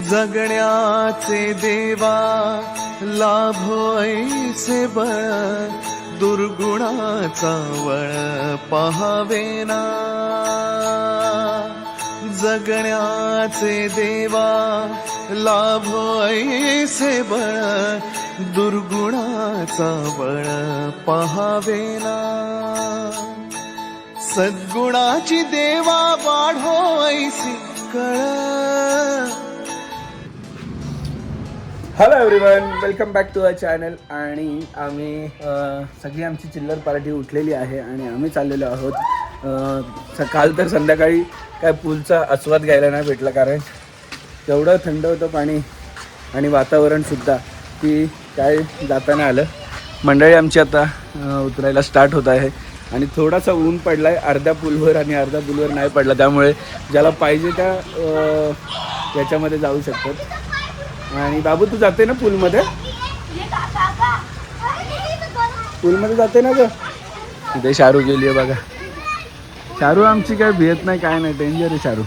जगण्याचे देवा लाभो ऐसे बळ, दुर्गुणाचा वळ पहावेना. जगण्याचे देवा लाभो ऐसे बळ, दुर्गुणाचा बळ पहावेना. सद्गुणाची देवा वाढो ऐसी कळ. Hello everyone, welcome back to our channel. आणि आम्ही सगळी आमची चिल्लर पार्टी उठलेली आहे आणि आम्ही चाललेलो आहोत. काल तर संध्याकाळी काय पूलचा आस्वाद घ्यायला नाही भेटला, कारण तेवढं थंड होतं पाणी आणि वातावरणसुद्धा की काय जाता नाही आलं. मंडळी आमची आता उतरायला स्टार्ट होत आहे आणि थोडासा ऊन पडला आहे अर्ध्या पूलवर आणि अर्ध्या पूलवर नाही पडला, त्यामुळे ज्याला पाहिजे त्या याच्यामध्ये जाऊ शकतात. आणि बाबू तू जाते ना पूलमध्ये? पूलमध्ये जाते ना ग? तिथे शाहरुख गेली आहे बघा. शाहरुख आमची काय भियत नाही, काय नाही, डेंजर आहे शाहरुख.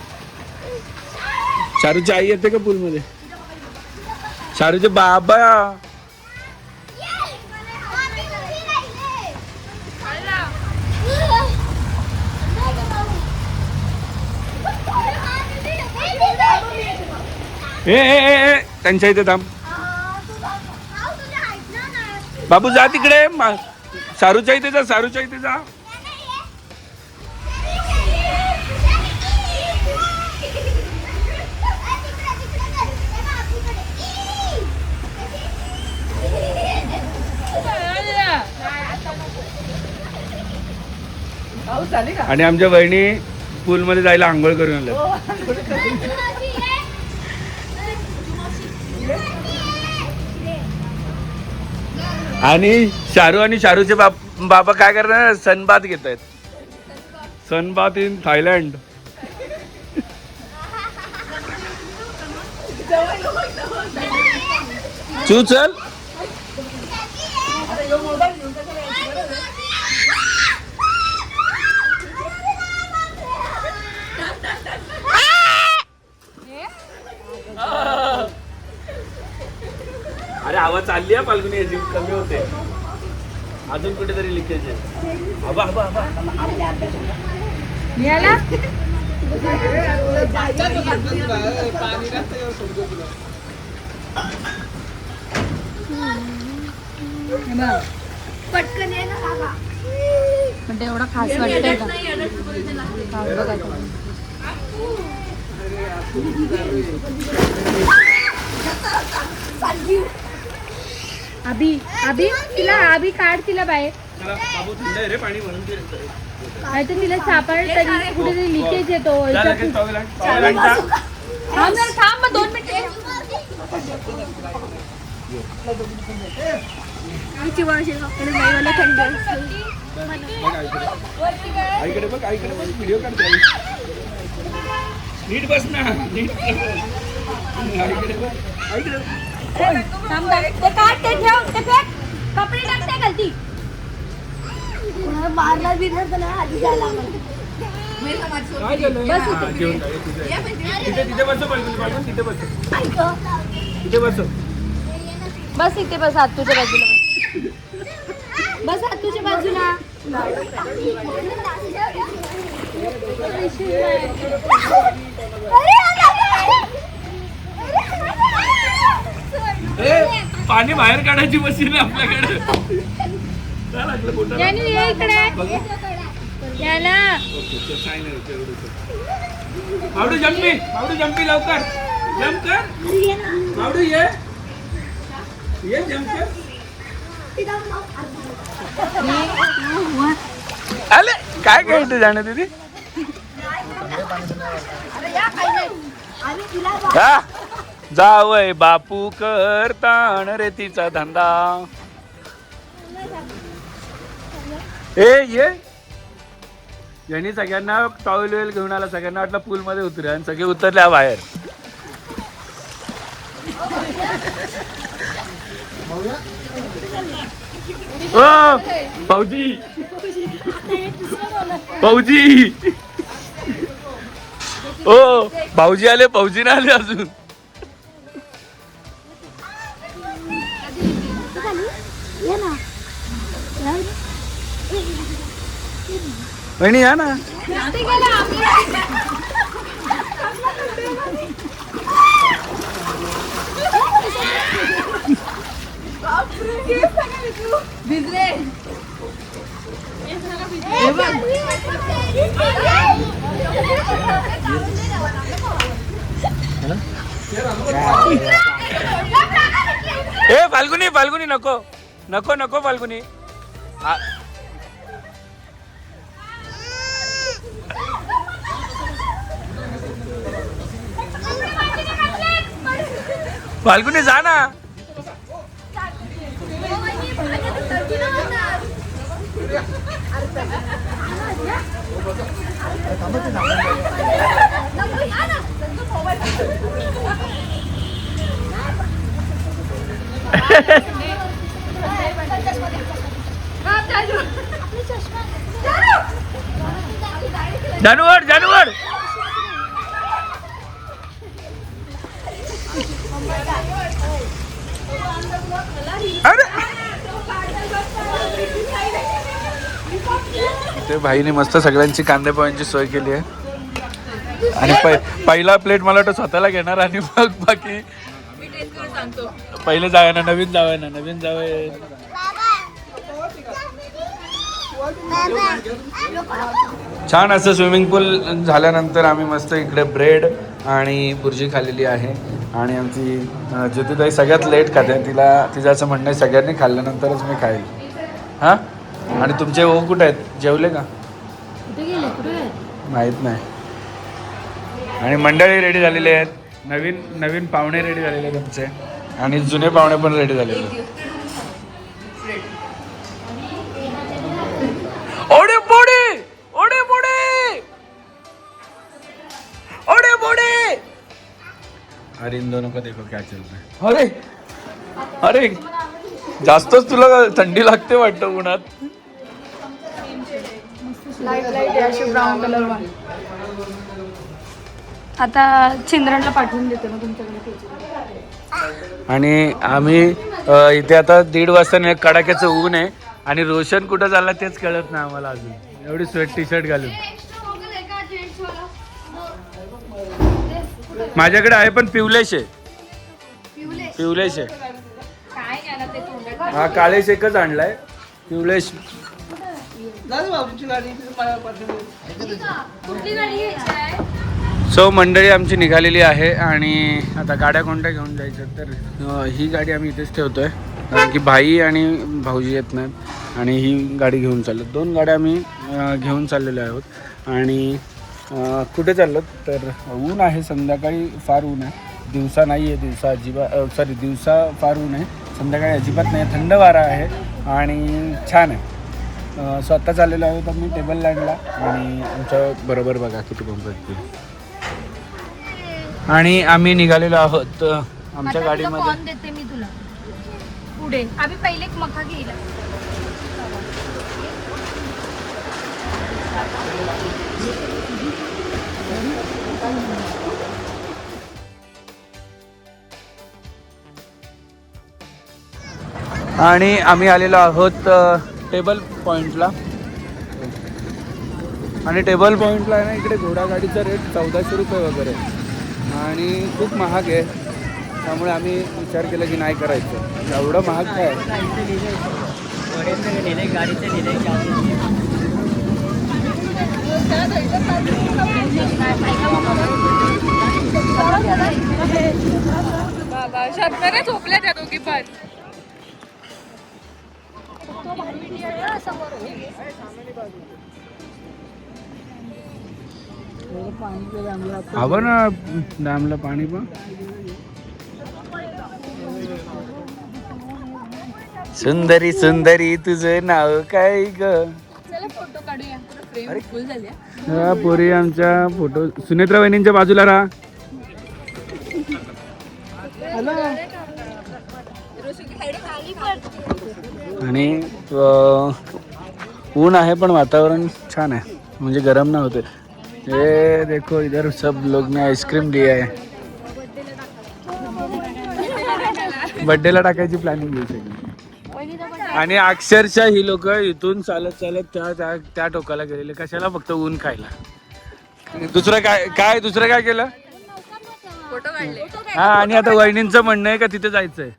शाहरुखची आई येते का पूलमध्ये? शाहरुखचे बाबा ए त्यांच्या इथे थांब. बाबू जा तिकडे, शाहरुखच्या इथे जा, शाहरुखच्या इथे जा. आणि आमच्या बहिणी पूलमध्ये जायला आंघोळ करून आल्या. आणि शाहरुख आणि शाहरुखचे बाबा काय करणार? सनबाथ घेत आहेत. Sunbath in Thailand. तू चल. अरे आवाज चालली आहे फाल्गुनी, याची कमी होते अजून कुठेतरी लिकेज आहे. आबा आबा आबा पटकन ये ना बाबा. म्हणजे एवढा खास वाटतंय का? अभी अभी तिला अभी काढ तिला बाहेर. नाही तर तिला सापड तरी कुठेतरी लिकेज येतो. थांब 2 मिनिटे. आईकडे बघ, आईकडे बघ, व्हिडिओ काढते. नीट बस ना, नीट. आईकडे बघ, आईकडे. कपडे टाकते गलती मारला बिरला तर नाही आधी जायला आम्हाला. तिथे बस, तिथे बस, तिथे बस. बस इथे बस, हात तुझ्या बाजूला बस, हात तुझ्या बाजूला. पाणी बाहेर काढायची मशीन आहे आपल्याकडे. ये इकडे याला. मावडू जम्पी, मावडू जम्पी, लवकर जम्प कर. मावडू ये ये, जम्प कर. अरे काय काय जाणं दीदी? हा जावय बापू करताण रे तिचा धंदा. ए ये, यांनी सगळ्यांना टॉवेल वेल घेऊन आला. सगळ्यांना वाटलं पूल मध्ये उतरे आणि सगळे उतरल्या बाहेर. ओ भाऊजी, भाऊजी ओ भाऊजी आले, भाऊजी नाही आले अजून. वहिनी या ना. ए फाल्गुनी फाल्गुनी नको नको नको फाल्गुनी. फाल्गुनी जा ना. जानवर जानवर. अरे ते भाईने मस्त सगळ्यांची कांदे पोह्यांची सोय केली आहे. आणि पहिला प्लेट मला वाटतं स्वतःला घेणार आणि मग बाकी पहिले जाऊया ना. नवीन जाऊया. छान असं स्विमिंग पूल झाल्यानंतर आम्ही मस्त इकडे ब्रेड आणि बुर्जी खाल्लेली आहे. आणि आमची ज्योतिताई सगळ्यात लेट खाते. तिचं असं म्हणणं आहे सगळ्यांनी खाल्ल्यानंतरच मी खाईल. हां. आणि तुमचे ओ कुठे आहेत? जेवले का? माहीत नाही. आणि मंडळी रेडी झालेले आहेत. नवीन पाहुणे रेडी झालेले आहेत आमचे. आणि जुने पाहुणे पण रेडी झालेले आहेत. ओडे बोडे ओडे बोडे ओडे बोडे. अरे इन दोनों को देखो क्या चल रहा है. अरे अरे जास्तच तुला थंडी लागते वाटतं उन्हात. आता चिंद्रणला पाठवून देते मग तुमच्याकडे. आणि आम्ही इथे आता 1:30 वाजता कडाक्याचं ऊन आहे. आणि रोशन कुठं चालला तेच कळत नाही आम्हाला अजून. एवढी स्वेट टी शर्ट घालून. माझ्याकडे आहे पण पिवलेश आहे. हा काळेश एकच आणलाय. पिवलेश सो मंडळी आमची निघालेली आहे. आणि आता गाड्या कोणत्या घेऊन जायच्या तर ही गाडी आम्ही इथेच ठेवतोय कारण की भाई आणि भाऊजी येत नाहीत. आणि ही गाडी घेऊन चाललो. 2 गाड्या आम्ही घेऊन चाललेलो आहोत. आणि कुठे चाललो तर ऊन आहे. संध्याकाळी फार ऊन आहे. दिवसा नाही आहे. दिवसा फार ऊन आहे. संध्याकाळी अजिबात नाही. थंड वारा आहे आणि छान आहे. स्वतः चाललेलो आहोत आम्ही टेबल लँडला. आणि आमच्या बरोबर बघा किती पंप आहेत. आणि आम्ही निघालेलो आहोत आमच्या गाडीमध्ये. देते मी तुला पुढे. आम्ही पहिले एक मका घेईल. आणि आम्ही आलेलो आहोत टेबल पॉईंटला. आणि टेबल पॉईंटला आहे ना इकडे घोडागाडीचा रेट 1400 रुपये वगैरे. आणि खूप महाग आहे. त्यामुळे आम्ही विचार केला की नाही करायचं. एवढं महाग काय. झोपल्या त्या दोघी पण. हवं ना डॅमला पाणी पण. सुंदरी सुंदरी तुझं नाव काय ग. चला फोटो काढूया. फ्रेम फुल झाली. पोरी आमच्या फोटो. सुनेत्रा वहिनींच्या बाजूला राहा. आणि ऊन आहे पण वातावरण छान आहे. म्हणजे गरम ना होते. ये देखो इधर सब लोग ने आइसक्रीम दिया है. बर्थडेला टाकायची प्लॅनिंग घेऊ शकतो. आणि अक्षरशः ही लोक इथून चालत चालत त्या टोकाला गेलेले कशाला, फक्त ऊन खायला. दुसरं काय केलं. फोटो काढले. हा, आणि आता वहिनींचं म्हणणं आहे का तिथे जायचंय.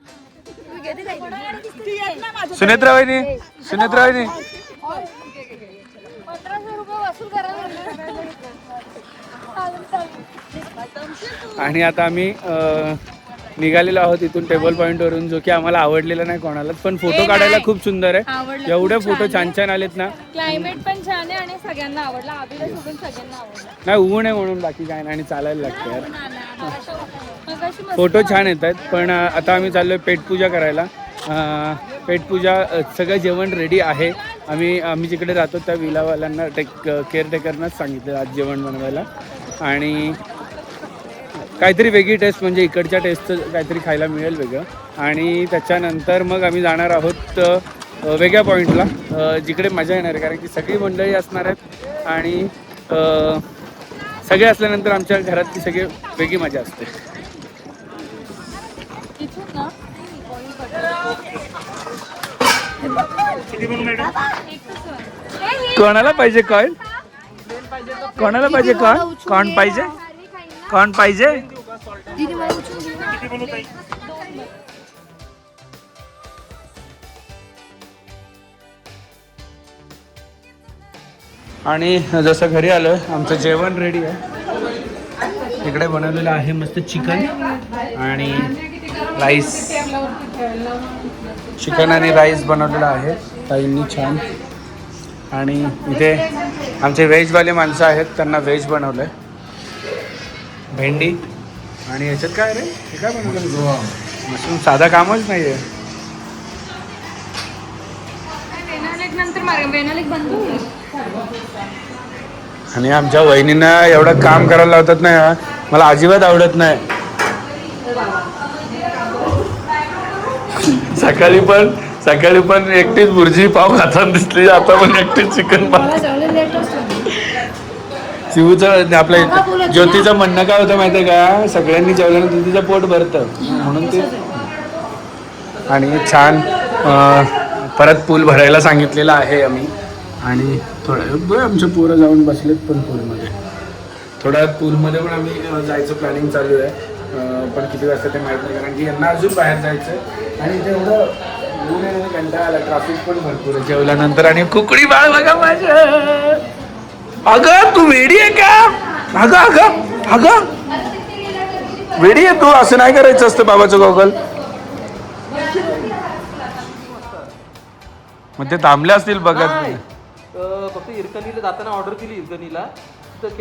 सुनेत्रा वहिनी 1500 रुपये वसूल करायला. आणि आता आम्ही निघालेलो आहोत इथून टेबल पॉइंट वरून, जो की आम्हाला आवडलेला नाही कोणालाच, पण फोटो काढायला खूप सुंदर आहे. आवडलं, एवढे खूप फोटो छान छान आलेत ना. क्लायमेट पण छान आहे आणि सगळ्यांना आवडला. आबीला सोडून सगळ्यांना आवडला. नाही, ऊन आहे म्हणून बाकी काय नाही, आणि चालायला लागतं यार. मगाशी मस्त फोटो छान येत आहेत. पण आता आम्ही चाललोय पेटपूजा करायला. पेटपूजा सगळं जेवण रेडी आहे. आम्ही जिकडे राहतो त्या विलावाल्यांना केअरटेकरनाच सांगितलं आज जेवण बनवायला. आणि काहीतरी वेगळी टेस्ट, म्हणजे इकडच्या टेस्टचं काहीतरी खायला मिळेल वेगळं. आणि त्याच्यानंतर मग आम्ही जाणार आहोत वेगळ्या पॉईंटला, जिकडे मजा येणार आहे, कारण की सगळी मंडळी असणार आहेत. आणि सगळे असल्यानंतर आमच्या घरातली सगळी वेगळी मजा असते. इथून ना कोणाला पाहिजे कॉइन? कोणाला पाहिजे कॉइन पाहिजे? कॉइन पाहिजे? आणि जसं घरी आलोय, आमचं जेवण रेडी आहे. इकडे बनवलेलं आहे मस्त चिकन आणि राईस. चिकन आणि राईस बनवलेलं आहे ताईंनी छान. आणि इथे आमचे व्हेजवाले माणसं आहेत, त्यांना व्हेज बनवलं आहे. भेंडी आणि याच्यात काय रे, हे काय बनवलं? मशरूम. साधा कामच नाही आहे. आणि आमच्या वहिनींना एवढं काम करायला लावतात ना, मला अजिबात आवडत नाही. सकाळी पण एकटीच भुर्जी पाव खाताना दिसली, आता पण एकटीच चिकन पाव. शिवूचं आपल्या ज्योतीचं म्हणणं काय होतं माहिती आहे का, सगळ्यांनी जेवल्यानंतर तिचं पोट भरतं म्हणून ते. आणि छान परत पूल भरायला सांगितलेला आहे आम्ही. आणि थोडं आमच्या पोरं जाऊन बसलेत पण पूलमध्ये. थोड्या पूलमध्ये पण आम्ही जायचं प्लॅनिंग चालू आहे. पण किती वाजता ते माहीत नाही, कारण की यांना अजून बाहेर जायचं आहे. आणि तेवढं ऊन आहे, कंटाळा आला, ट्रॅफिक पण भरपूर आहे जेवल्यानंतर. आणि कुकडी बाळ बघा माझ्या. अगं तू वेडी आहे का? अगं वेडी आहे तू. असं नाही करायचं असतं बाबाचं गॉगल. मग ते थांबले असतील बघत. फक्त इरकणीला जाताना ऑर्डर केली इरकणीला.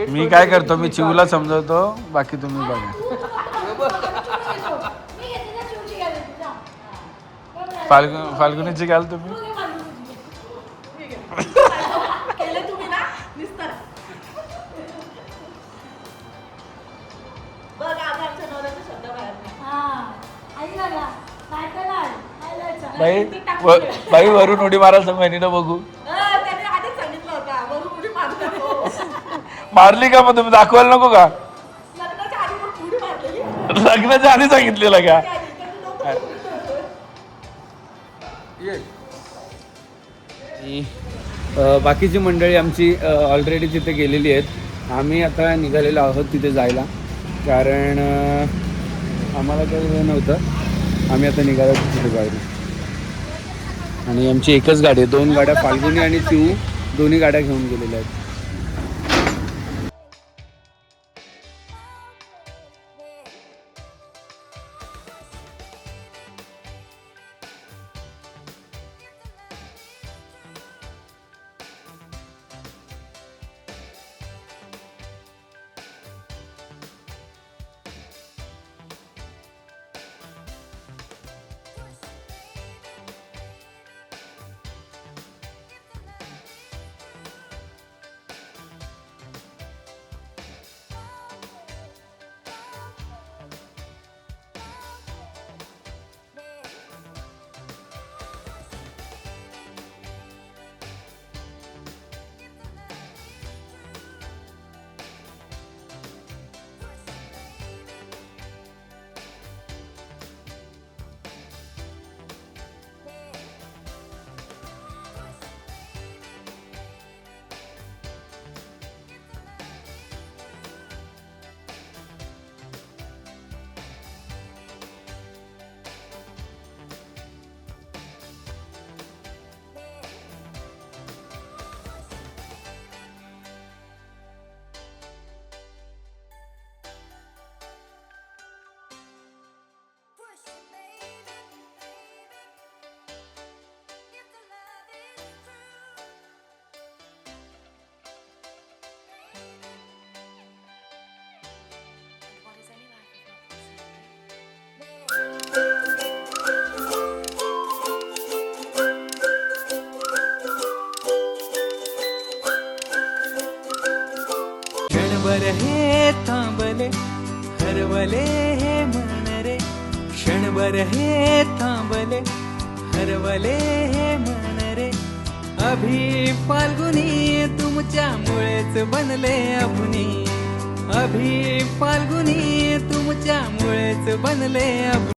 मी काय करतो, मी चिवला समजवतो, बाकी तुम्ही बघा. फाल्गुनीची घाल तुम्ही. बाई वरून उडी मारायला महिनीनं बघू. मारली का? मग तुम्ही दाखवायला नको का? लग्नाच्या आधी सांगितलेलं का? बाकीची मंडळी आमची ऑलरेडी तिथे गेलेली आहेत. आम्ही आता निघालेलो आहोत तिथे जायला, कारण आम्हाला काही वेळ नव्हतं. आम्ही आता निघालो तिथे जायला. आणि आमची एकच गाडी आहे, 2 गाड्या, फाल्गुनी आणि चिऊ दोन्ही गाड्या घेऊन गेलेल्या आहेत. क्षणभर हे थांबले हरवले हे मन रे क्षणभर हे थांबले हरवले हे मन रे अभि फाल्गुनी तुमच्यामुळेच बनले अभुनी अभि फाल्गुनी तुमच्यामुळेच बनले अभुनी